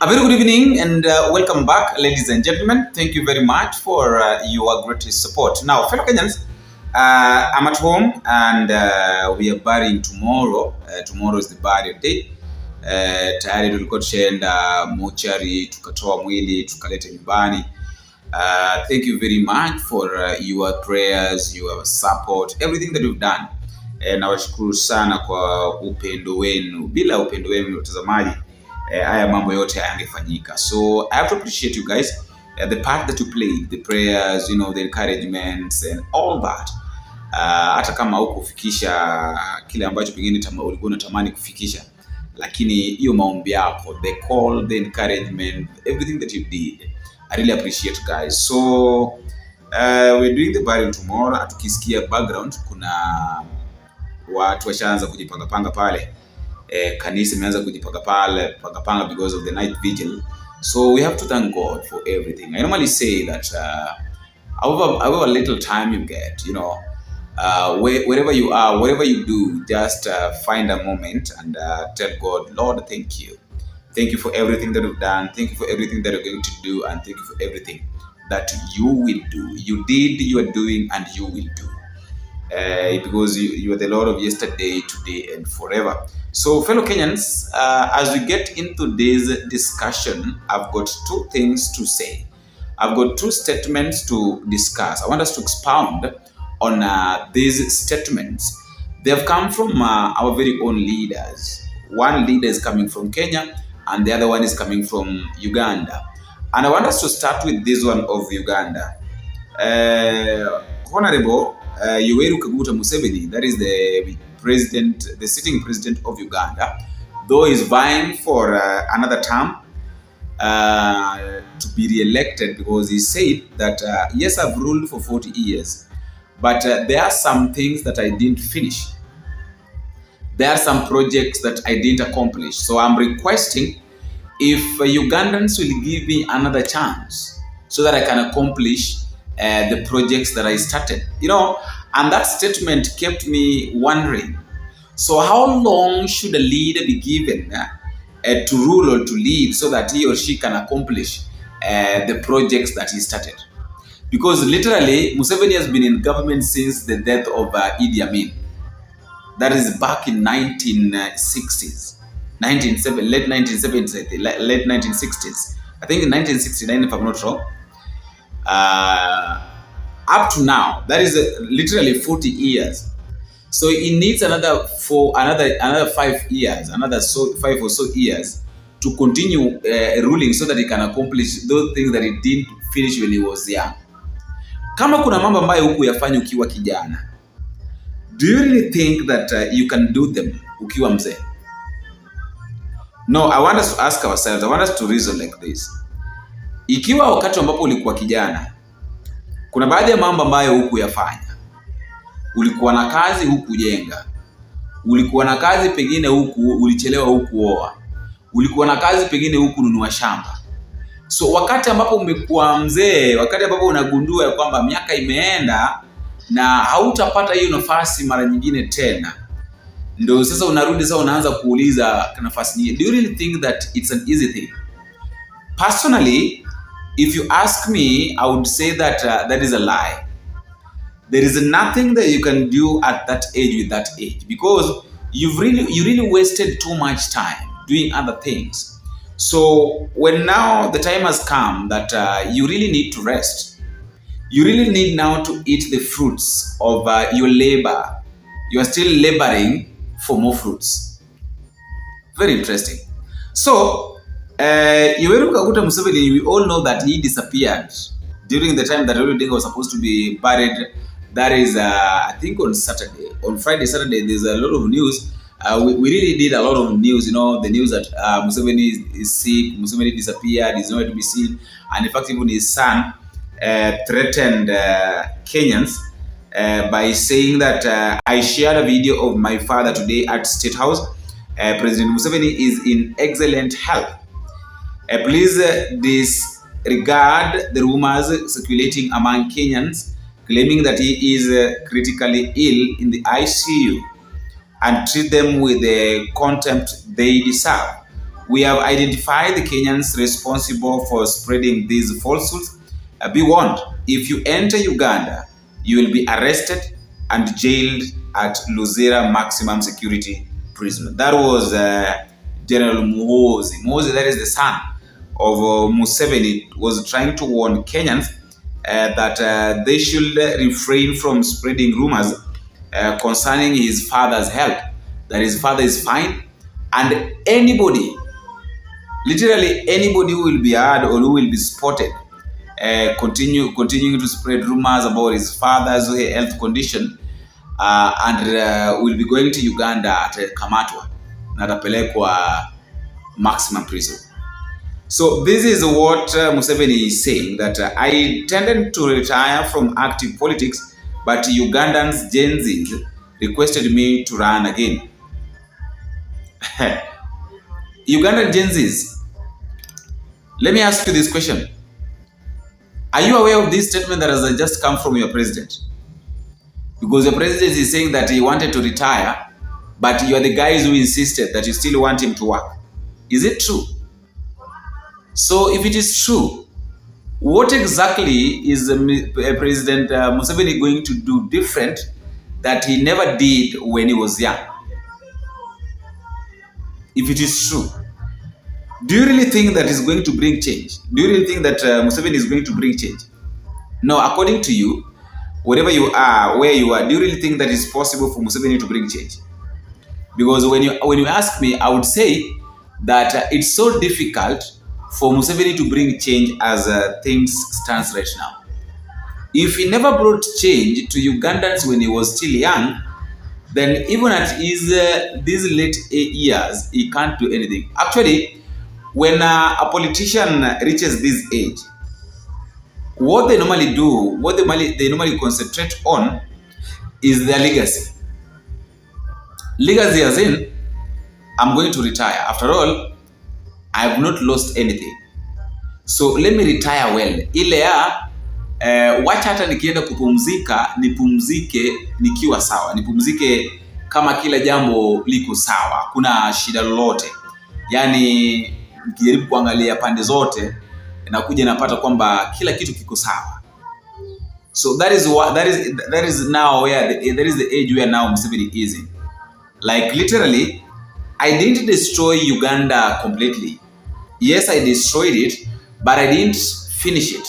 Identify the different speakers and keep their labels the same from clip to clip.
Speaker 1: A very good evening and welcome back, ladies and gentlemen. Thank you very much for your great support. Now, fellow Kenyans, I'm at home and we are burying tomorrow. Tomorrow is the burial day. Tayari tulikuwa tushaenda mochari, tukatoa mwili, tukaleta nyumbani. Thank you very much for your prayers, your support, everything that you've done. Nawashukuru sana kwa upendo wenu. Bila upendo wenu watazamaji, haya mambo yote hayangefanyika. So I have to appreciate you guys, the part that you played, the prayers, the encouragements and all that. Hata kama hukufikisha kile ambacho pengine ulikuwa unatamani kufikisha, lakini hiyo maombi yako, the call, the encouragement, everything that you did, I really appreciate guys. So we're doing the burial tomorrow. Atukisikia background kuna watu washaanza kujipanga pale. Kanisa imeanza kujipanga pale because of the night vigil. So we have to thank God for everything. I normally say that however little time you get, wherever you are, whatever you do, just find a moment and tell God, Lord, thank you. Thank you for everything that you've done. Thank you for everything that you're going to do. And thank you for everything that you will do. You did, you are doing, and you will do. Because you are the Lord of yesterday, today, and forever. So, fellow Kenyans, as we get into this discussion, I've got two things to say. I've got two statements to discuss. I want us to expound on these statements. They have come from our very own leaders. One leader is coming from Kenya, and the other one is coming from Uganda. And I want us to start with this one of Uganda. Honorable Yoweri Museveni, that is the sitting president of Uganda, though he's vying for another term to be re-elected, because he said that yes, I've ruled for 40 years, but there are some things that I didn't finish. There are some projects that I didn't accomplish. So I'm requesting if Ugandans will give me another chance so that I can accomplish the projects that I started. And that statement kept me wondering. So how long should a leader be given to rule or to lead so that he or she can accomplish the projects that he started? Because literally, Museveni has been in government since the death of Idi Amin. That is back in 1960s, late 1970s, late 1960s. I think in 1969, if I'm not wrong. Up to now, that is literally 40 years. So it needs another 5 years, another 5 or so years to continue ruling so that he can accomplish those things that he didn't finish when he was young. Kama kuna mambo ambayo hukuyafanya ukiwa kijana, do you really think that you can do them ukiwa mzee? No, I want us to ask ourselves, I want us to reason like this. Ikiwa wakati ambapo ulikuwa kijana, kuna baadhi ya mambo ambayo hukuyafanya. Ulikuwa na kazi hukujenga. Ulikuwa na kazi pengine ulichelewa hukuoa. Ulikuwa na kazi pengine hukununua shamba. So wakati ambapo umekuwa mzee, wakati ambapo unagundua kwamba miaka imeenda na hautapata hiyo nafasi mara nyingine tena, ndio sasa unarudi sasa unaanza kuuliza nafasi nyingine. Do you really think that it's an easy thing? Personally, if you ask me, I would say that that is a lie. There is nothing that you can do at that age with that age, because you really wasted too much time doing other things. So when now the time has come that you really need to rest, you really need now to eat the fruits of your labor. You are still laboring for more fruits. Very interesting. So Yoweri Museveni, we all know that he disappeared during the time that everything was supposed to be buried. That is, I think on Saturday. On Friday, Saturday, there's a lot of news. We really did a lot of news, the news that Museveni is sick, Museveni disappeared, is nowhere to be seen. And in fact, even his son threatened Kenyans by saying that I shared a video of my father today at State House. President Museveni is in excellent health. Please disregard the rumors circulating among Kenyans claiming that he is critically ill in the ICU and treat them with the contempt they deserve. We have identified the Kenyans responsible for spreading these falsehoods. Be warned, if you enter Uganda, you will be arrested and jailed at Luzera Maximum Security Prison. That was General Muhoozi. Muhoozi, that is the son of Museveni, was trying to warn Kenyans that they should refrain from spreading rumors concerning his father's health, that his father is fine, and anybody, literally anybody who will be heard or who will be spotted continuing to spread rumors about his father's health condition and will be going to Uganda at Kamatwa na atapelekwa maximum prison. So this is what Museveni is saying, that I intended to retire from active politics, but Ugandans Gen Z requested me to run again. Ugandan Gen Zs, let me ask you this question. Are you aware of this statement that has just come from your president? Because the president is saying that he wanted to retire, but you are the guys who insisted that you still want him to work. Is it true? So if it is true, what exactly is President Museveni going to do different that he never did when he was young? If it is true, do you really think that is going to bring change? Do you really think that Museveni is going to bring change? No, according to you, wherever you are, where you are, do you really think that it's possible for Museveni to bring change? Because when you ask me, I would say that it's so difficult for Museveni to bring change as things stands right now. If he never brought change to Ugandans when he was still young, then even at his these late years, he can't do anything. Actually, when a politician reaches this age, what they normally do, what they normally concentrate on is their legacy. Legacy as in, I'm going to retire. After all, I have not lost anything. So let me retire well. Ile ya wacha hata nikienda kupumzika, nipumzike nikiwa sawa. Nipumzike kama kila jambo liko sawa. Kuna shida lolote. Yaani nikijaribu kuangalia pande zote nakuja napata kwamba kila kitu kiko sawa. So that is now where that is the age where now Museveni is in. Like literally, I didn't destroy Uganda completely. Yes, I destroyed it, but I didn't finish it.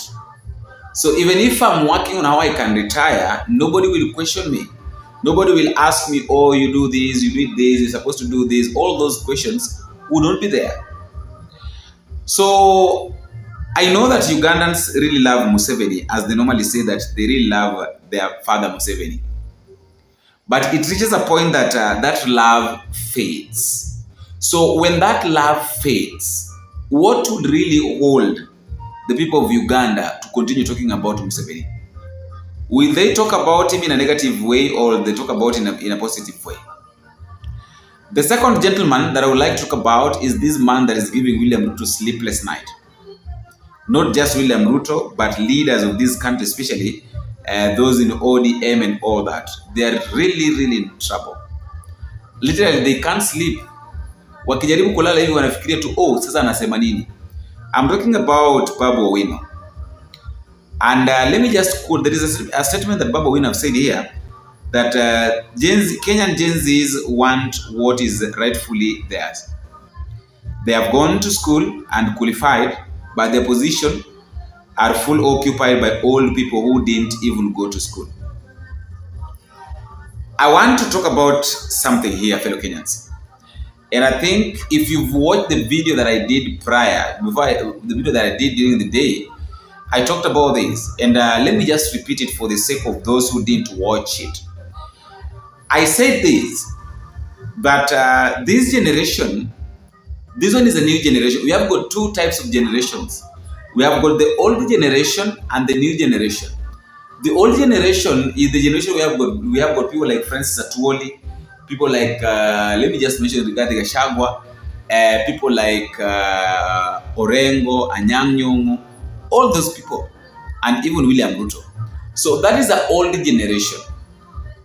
Speaker 1: So even if I'm working on how I can retire, nobody will question me. Nobody will ask me, oh, you do this, you did this, you're supposed to do this. All those questions would not be there. So I know that Ugandans really love Museveni, as they normally say that they really love their father Museveni. But it reaches a point that that love fades. So when that love fades, what would really hold the people of Uganda to continue talking about Museveni? Will they talk about him in a negative way, or they talk about him in a positive way? The second gentleman that I would like to talk about is this man that is giving William Ruto sleepless night. Not just William Ruto, but leaders of this country, especially those in ODM and all that. They are really, really in trouble. Literally, they can't sleep. Wakijaribu kulala hivi wanafikiria tu, oh, sasa anasema nini? I'm talking about Babu. And let me just quote, there is a statement that Babu have said here, that Kenyan Gen Zs want what is rightfully theirs. They have gone to school and qualified, but their position are full occupied by old people who didn't even go to school. I want to talk about something here, fellow Kenyans. And I think if you've watched the video that I did the video that I did during the day, I talked about this. And let me just repeat it for the sake of those who didn't watch it. I said this, that this generation, this one is a new generation. We have got two types of generations. We have got the old generation and the new generation. The old generation is the generation we have got people like Francis Atwoli, people like, let me just mention Rigathi Gachagua, people like Orengo, Anyang' Nyong'o, all those people, and even William Ruto. So that is the old generation.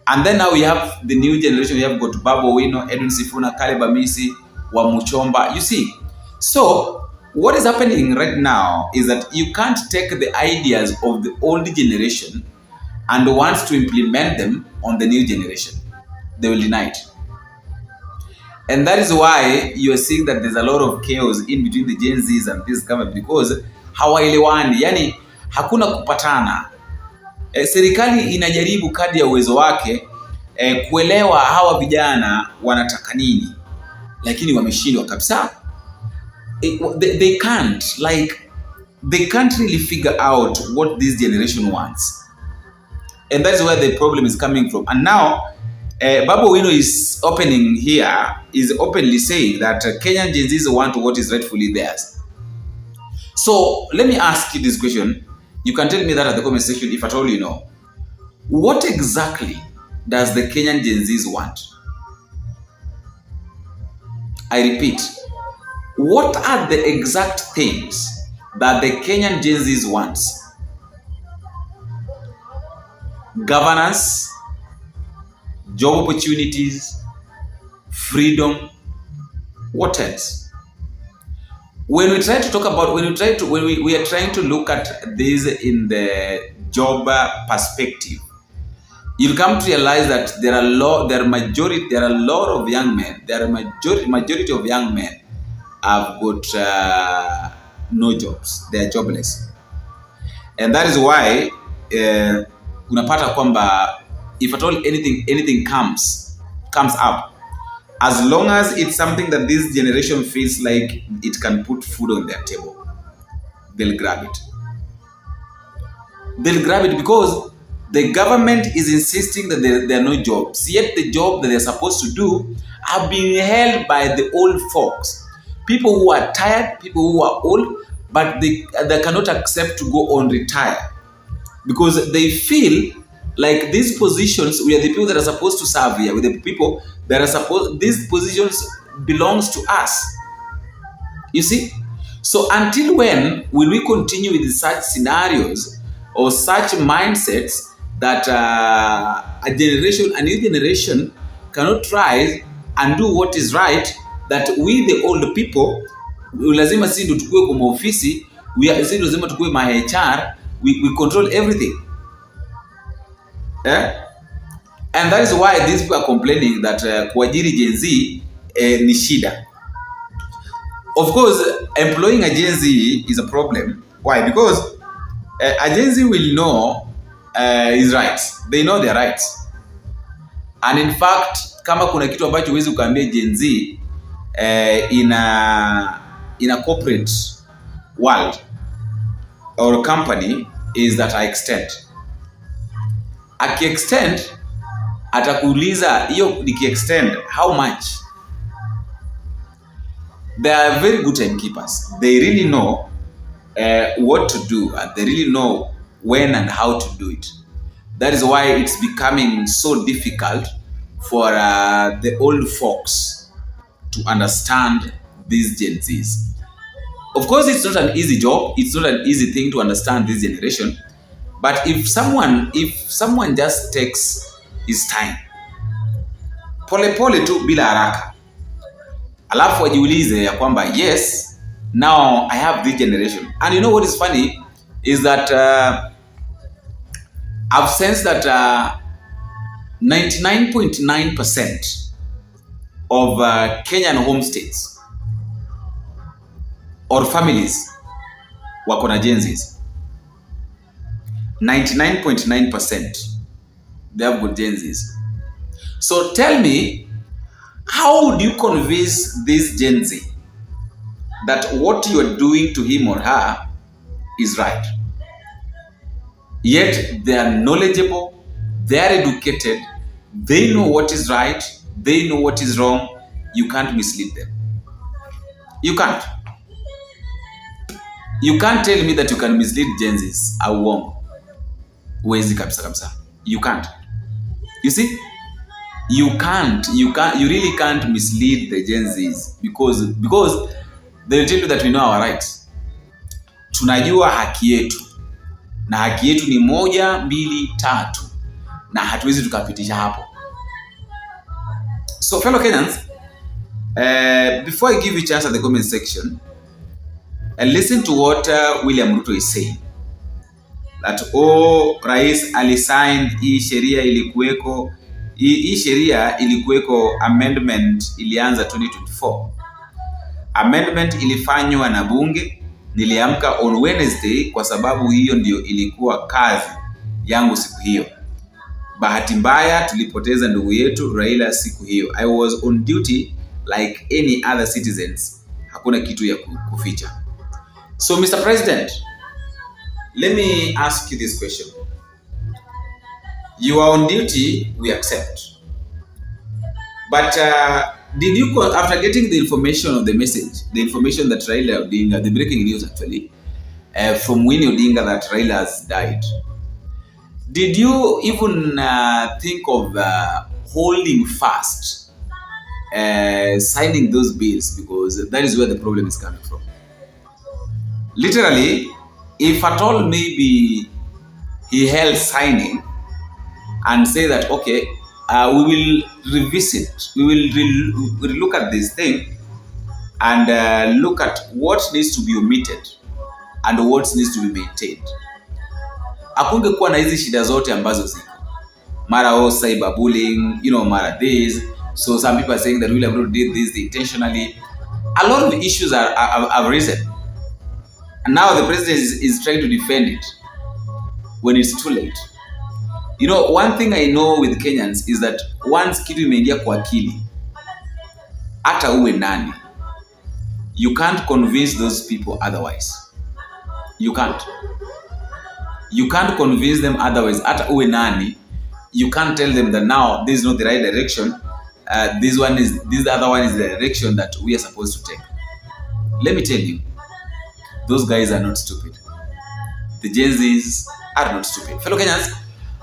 Speaker 1: And then now we have the new generation. We have got Babu, Edwin Sifuna, Caleb Amisi, Wamuchomba. You see, So what is happening right now is that you can't take the ideas of the old generation and want to implement them on the new generation. They will deny it. And that is why you are seeing that there's a lot of chaos in between the Gen Zs and this government, because hawaelewani, yani hakuna kupatana. Serikali inajaribu kadri ya uwezo wake kuelewa hawa vijana wanataka nini, lakini wameshindwa kabisa. They can't really figure out what this generation wants, and that's where the problem is coming from. And now Babu is openly saying that Kenyan Gen Zs want what is rightfully theirs. So let me ask you this question. You can tell me that at the comment section if at all you know. What exactly does the Kenyan Gen Zs want? I repeat, what are the exact things that the Kenyan Gen Zs wants? Governance, job opportunities, freedom, what else? When we try to talk about, we are trying to look at this in the job perspective, you'll come to realize that there are a lot of young men. There are majority of young men have got no jobs. They are jobless, and that is why unapata kwamba if at all anything comes up, as long as it's something that this generation feels like it can put food on their table, they'll grab it. They'll grab it because the government is insisting that there are no jobs. Yet the job that they're supposed to do are being held by the old folks. People who are tired, people who are old, but they cannot accept to go on retire because they feel like these positions, we are the people that are supposed to serve here. With the people that are supposed, these positions belongs to us. You see? So until when will we continue with such scenarios or such mindsets that a new generation cannot try and do what is right, that we the old people, lazima sisi ndio tukue kwa ofisi, sisi ndio lazima tukue ma HR, we control everything. And that is why these people are complaining that kuajiri Gen Z ni shida. Of course, employing a Gen Z is a problem. Why? Because a Gen Z will know his rights. They know their rights. And in fact, kama kuna kitu ambacho huwezi ukaambia Gen Z in a corporate world or company is that I extend. Aki-extend, atakuuliza hiyo niki-extend how much? They are very good timekeepers. They really know what to do, and they really know when and how to do it. That is why it's becoming so difficult for the old folks to understand these Gen Zs. Of course, it's not an easy job. It's not an easy thing to understand this generation. But if someone just takes his time, pole pole tu bila haraka, alafu ajiulize ya kwamba yes, now I have this generation. And you know what is funny is that I've sensed that 99.9% of Kenyan homestays or families wako na Gen Zs. 99.9% they have good Gen Zs. So tell me, how would you convince this Gen Z that what you are doing to him or her is right? Yet they are knowledgeable, they are educated, they know what is right, they know what is wrong. You can't mislead them. You can't. You can't tell me that you can mislead Gen Zs. Auongo. Huwezi kabisa kabisa. You can't. You see? You really can't mislead the Gen Zs because they'll tell you that we know our rights. Tunajua haki yetu. Na haki yetu ni 1, 2, 3. Na hatuwezi tukapitisha hapo. So fellow Kenyans, before I give you a chance at the comment section, And listen to what William Ruto is saying. That rais alisign hii sheria ilikuweko, hii sheria ilikuweko, amendment ilianza 2024. Amendment ilifanywa na bunge. Niliamka on Wednesday kwa sababu hiyo ndio ilikuwa kazi yangu siku hiyo. Bahati mbaya tulipoteza ndugu yetu Raila siku hiyo. I was on duty like any other citizens. Hakuna kitu ya kuficha. So Mr. President, let me ask you this question. You are on duty, we accept. But did you, after getting the information of the message, the information that Raila Odinga, the breaking news actually, from Winnie Odinga that Raila has died, did you even think of holding fast, signing those bills? Because that is where the problem is coming from. Literally, if at all maybe he held signing and say that, okay, we will revisit, we will look at this thing and look at what needs to be omitted and what needs to be maintained. Hakungekuwa na hizi shida zote ambazo ziko. Mara cyberbullying, mara this. So some people are saying that William Ruto did this intentionally. A lot of issues have risen. And now the president is trying to defend it when it's too late. One thing I know with Kenyans is that once kitu imeingia kwa akili, hata uwe nani, you can't convince those people otherwise. You can't. You can't convince them otherwise. Hata uwe nani, you can't tell them that now this is not the right direction. This other one is the direction that we are supposed to take. Let me tell you, those guys are not stupid. The Gen Zs are not stupid. Fellow Kenyans,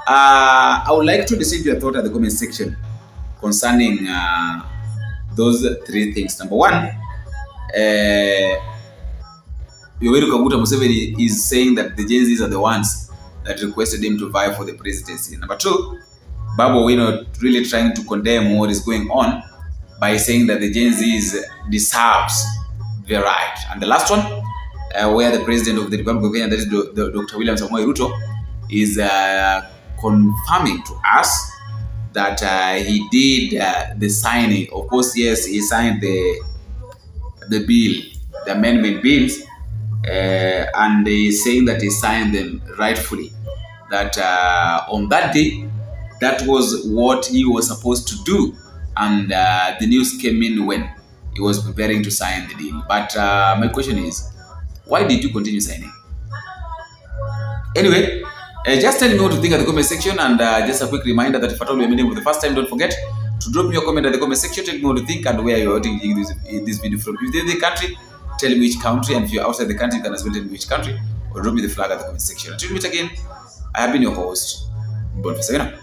Speaker 1: I would like to listen to your thought at the comment section concerning those three things. Number one, Museveni is saying that the Gen Zs are the ones that requested him to vie for the presidency. Number two, Babu really trying to condemn what is going on by saying that the Gen Zs deserves the right. And the last one, where the president of the Republic of Kenya, that is Dr. William Samoei Ruto, is confirming to us that he did the signing. Of course, yes, he signed the bill, the amendment bills, and he's saying that he signed them rightfully. That on that day, that was what he was supposed to do, and the news came in when he was preparing to sign the deal. But my question is, why did you continue signing? Anyway, just tell me what you think at the comment section, and just a quick reminder that if at all you're meeting for the first time, don't forget to drop me your comment at the comment section. Tell me what you think and where you're watching this video from. If you're in the country, tell me which country, and if you're outside the country, you can as well tell me which country, or drop me the flag at the comment section. Until we meet again, I have been your host, Boniface.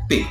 Speaker 1: Big.